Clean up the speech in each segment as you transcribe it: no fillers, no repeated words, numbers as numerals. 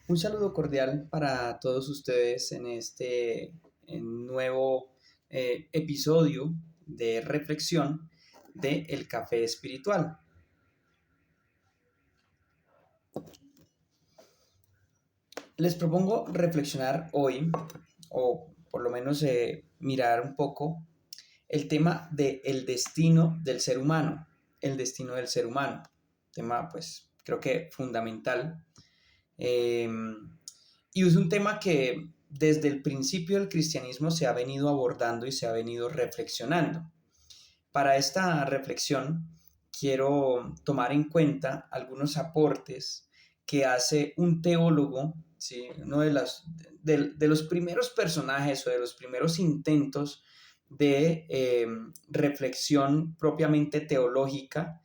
Un saludo cordial para todos ustedes en este nuevo episodio de reflexión de El Café Espiritual. Les propongo reflexionar hoy, o por lo menos mirar un poco el tema del destino del ser humano, el destino del ser humano, tema pues creo que fundamental. Eh, y es un tema que desde el principio del cristianismo se ha venido abordando y se ha venido reflexionando. Para esta reflexión quiero tomar en cuenta algunos aportes que hace un teólogo, ¿sí? Uno de los primeros personajes o de los primeros intentos de reflexión propiamente teológica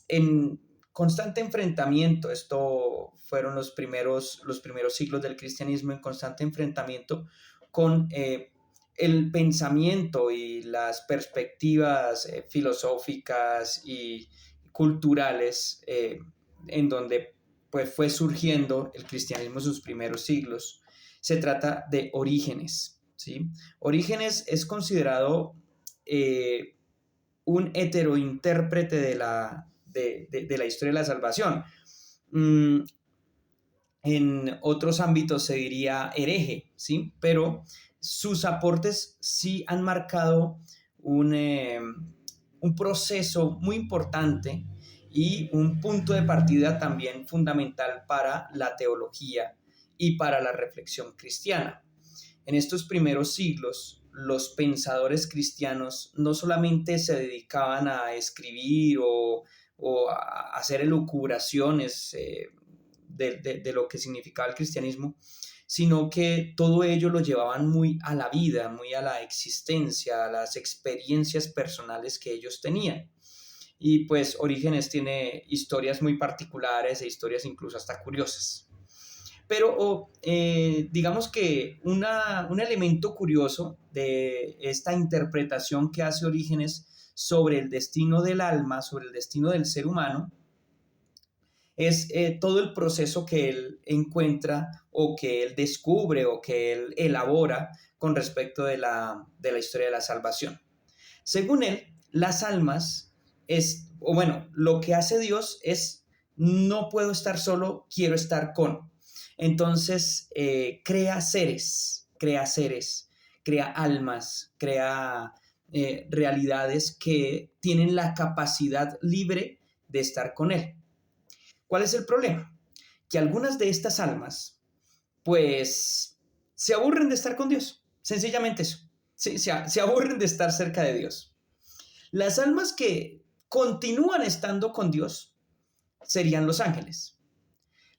en constante enfrentamiento. Esto fueron los primeros siglos del cristianismo en constante enfrentamiento con el pensamiento y las perspectivas filosóficas y culturales en donde pues, fue surgiendo el cristianismo en sus primeros siglos. Se trata de Orígenes, ¿sí? Orígenes es considerado un heterointérprete de la historia de la salvación. Mm, en otros ámbitos se diría hereje, ¿sí? Pero sus aportes sí han marcado un proceso muy importante y un punto de partida también fundamental para la teología y para la reflexión cristiana. En estos primeros siglos, los pensadores cristianos no solamente se dedicaban a escribir o a hacer elucubraciones de lo que significaba el cristianismo, sino que todo ello lo llevaban muy a la vida, muy a la existencia, a las experiencias personales que ellos tenían. Y pues Orígenes tiene historias muy particulares e historias incluso hasta curiosas. Pero digamos que un elemento curioso de esta interpretación que hace Orígenes sobre el destino del alma, sobre el destino del ser humano, es todo el proceso que él encuentra o que él descubre o que él elabora con respecto de la historia de la salvación. Según él, las almas o bueno, lo que hace Dios es, no puedo estar solo, quiero estar con. Entonces, crea seres, crea almas, crea realidades que tienen la capacidad libre de estar con Él. ¿Cuál es el problema? Que algunas de estas almas, pues, se aburren de estar con Dios. Sencillamente eso. Se aburren de estar cerca de Dios. Las almas que continúan estando con Dios serían los ángeles.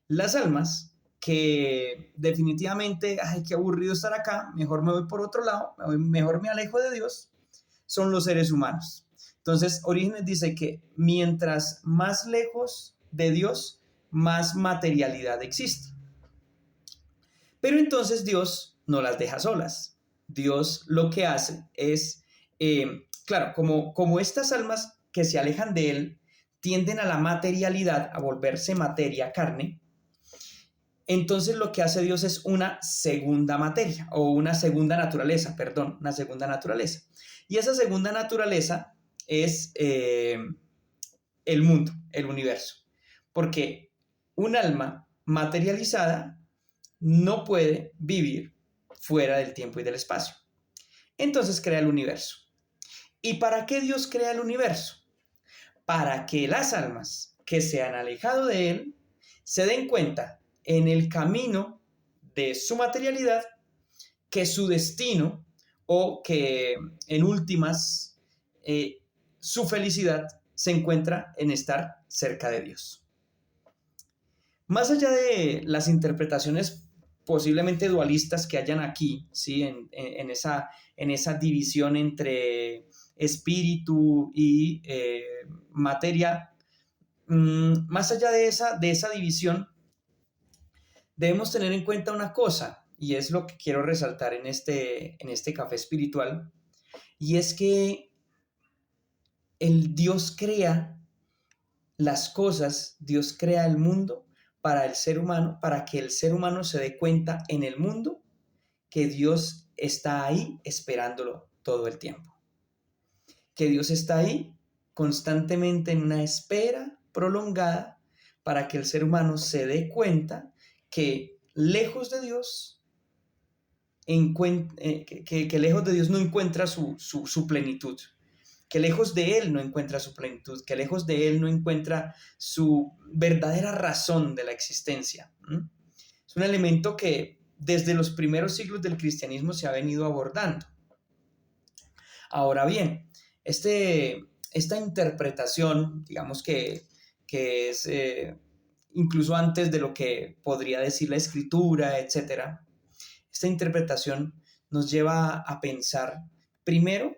Las almas que definitivamente, ay, qué aburrido estar acá, mejor me voy por otro lado, mejor me alejo de Dios, son los seres humanos. Entonces, Orígenes dice que mientras más lejos de Dios, más materialidad existe. Pero entonces Dios no las deja solas. Dios lo que hace es, claro, como estas almas que se alejan de Él tienden a la materialidad, a volverse materia, carne, entonces lo que hace Dios es una segunda materia, o una segunda naturaleza, perdón, una segunda naturaleza. Y esa segunda naturaleza es el mundo, el universo. Porque un alma materializada no puede vivir fuera del tiempo y del espacio. Entonces crea el universo. ¿Y para qué Dios crea el universo? Para que las almas que se han alejado de Él se den cuenta en el camino de su materialidad que su destino o que en últimas su felicidad se encuentra en estar cerca de Dios. Más allá de las interpretaciones posiblemente dualistas que hayan aquí, ¿sí? En esa división entre espíritu y materia, más allá de esa división, debemos tener en cuenta una cosa, y es lo que quiero resaltar en este café espiritual, y es que el Dios crea las cosas, Dios crea el mundo para el ser humano, para que el ser humano se dé cuenta en el mundo que Dios está ahí esperándolo todo el tiempo. Que Dios está ahí constantemente en una espera prolongada para que el ser humano se dé cuenta que lejos de Dios, que lejos de Dios no encuentra su plenitud, que lejos de Él no encuentra su plenitud, que lejos de Él no encuentra su verdadera razón de la existencia. Es un elemento que desde los primeros siglos del cristianismo se ha venido abordando. Ahora bien, esta interpretación, digamos que es incluso antes de lo que podría decir la escritura, etcétera, esta interpretación nos lleva a pensar, primero,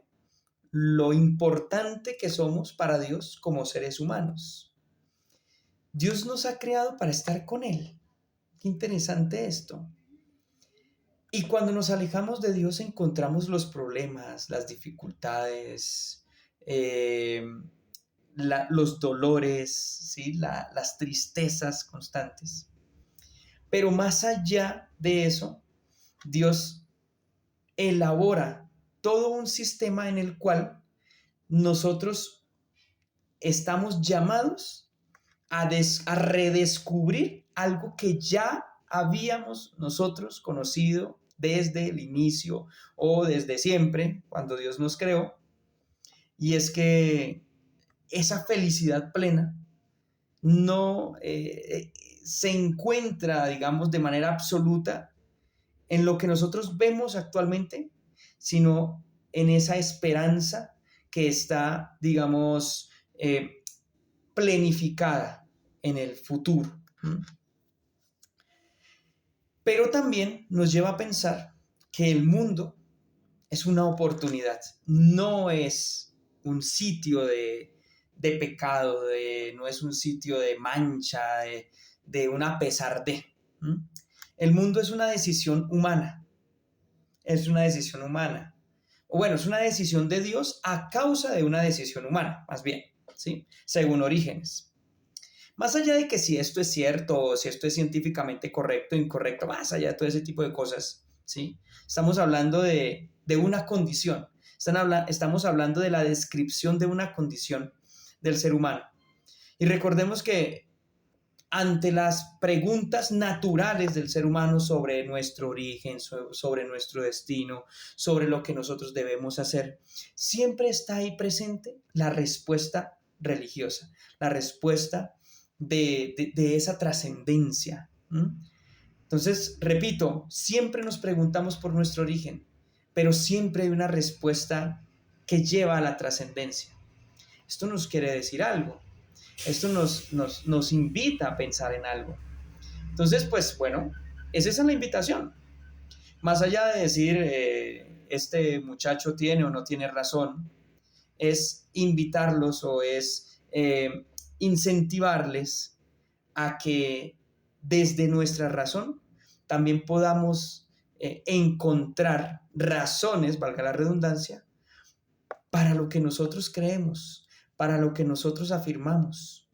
lo importante que somos para Dios como seres humanos. Dios nos ha creado para estar con Él. Qué interesante esto. Y cuando nos alejamos de Dios encontramos los problemas, las dificultades, los dolores, ¿sí? Las tristezas constantes. Pero más allá de eso, Dios elabora todo un sistema en el cual nosotros estamos llamados a redescubrir algo que ya habíamos nosotros conocido desde el inicio o desde siempre, cuando Dios nos creó, y es que esa felicidad plena no se encuentra, digamos, de manera absoluta en lo que nosotros vemos actualmente, sino en esa esperanza que está, digamos, planificada en el futuro. Pero también nos lleva a pensar que el mundo es una oportunidad, no es un sitio de pecado, no es un sitio de mancha, de una pesar de. El mundo es una decisión humana, es una decisión humana. O bueno, es una decisión de Dios a causa de una decisión humana, más bien, ¿sí? Según Orígenes. Más allá de que si esto es cierto o si esto es científicamente correcto o incorrecto, más allá de todo ese tipo de cosas, ¿sí? Estamos hablando de una condición. Estamos hablando de la descripción de una condición del ser humano. Y recordemos que ante las preguntas naturales del ser humano sobre nuestro origen, sobre nuestro destino, sobre lo que nosotros debemos hacer, siempre está ahí presente la respuesta religiosa, la respuesta de esa trascendencia. Entonces, repito, siempre nos preguntamos por nuestro origen, pero siempre hay una respuesta que lleva a la trascendencia. Esto nos quiere decir algo. Esto nos invita a pensar en algo. Entonces, pues bueno, esa es la invitación. Más allá de decir, este muchacho tiene o no tiene razón, es invitarlos o es incentivarles a que desde nuestra razón también podamos encontrar razones, valga la redundancia, para lo que nosotros creemos, para lo que nosotros afirmamos.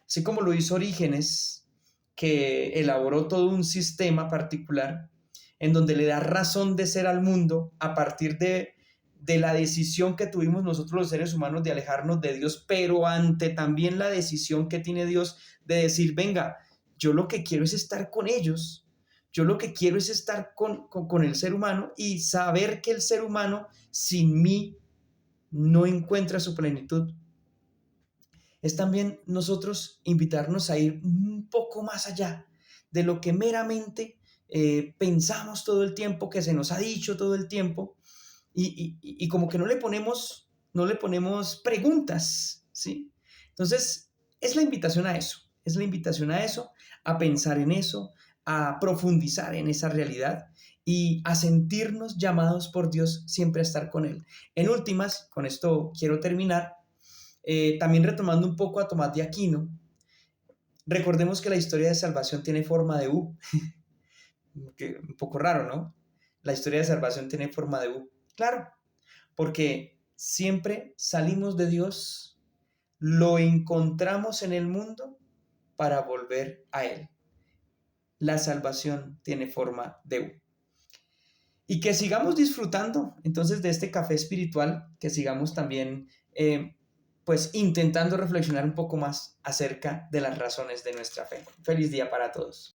Así como lo hizo Orígenes, que elaboró todo un sistema particular en donde le da razón de ser al mundo a partir de la decisión que tuvimos nosotros los seres humanos de alejarnos de Dios, pero ante también la decisión que tiene Dios de decir, venga, yo lo que quiero es estar con ellos, yo lo que quiero es estar con el ser humano y saber que el ser humano sin mí no encuentra su plenitud. Es también nosotros invitarnos a ir un poco más allá de lo que meramente pensamos todo el tiempo, que se nos ha dicho todo el tiempo, y como que no le ponemos preguntas, ¿sí? Entonces, es la invitación a eso, a pensar en eso, a profundizar en esa realidad y a sentirnos llamados por Dios siempre a estar con Él. En últimas, con esto quiero terminar, también retomando un poco a Tomás de Aquino, recordemos que la historia de salvación tiene forma de U, que un poco raro, ¿no? La historia de salvación tiene forma de U. Claro, porque siempre salimos de Dios, lo encontramos en el mundo para volver a Él. La salvación tiene forma de U. Y que sigamos disfrutando entonces de este café espiritual, que sigamos también pues intentando reflexionar un poco más acerca de las razones de nuestra fe. Feliz día para todos.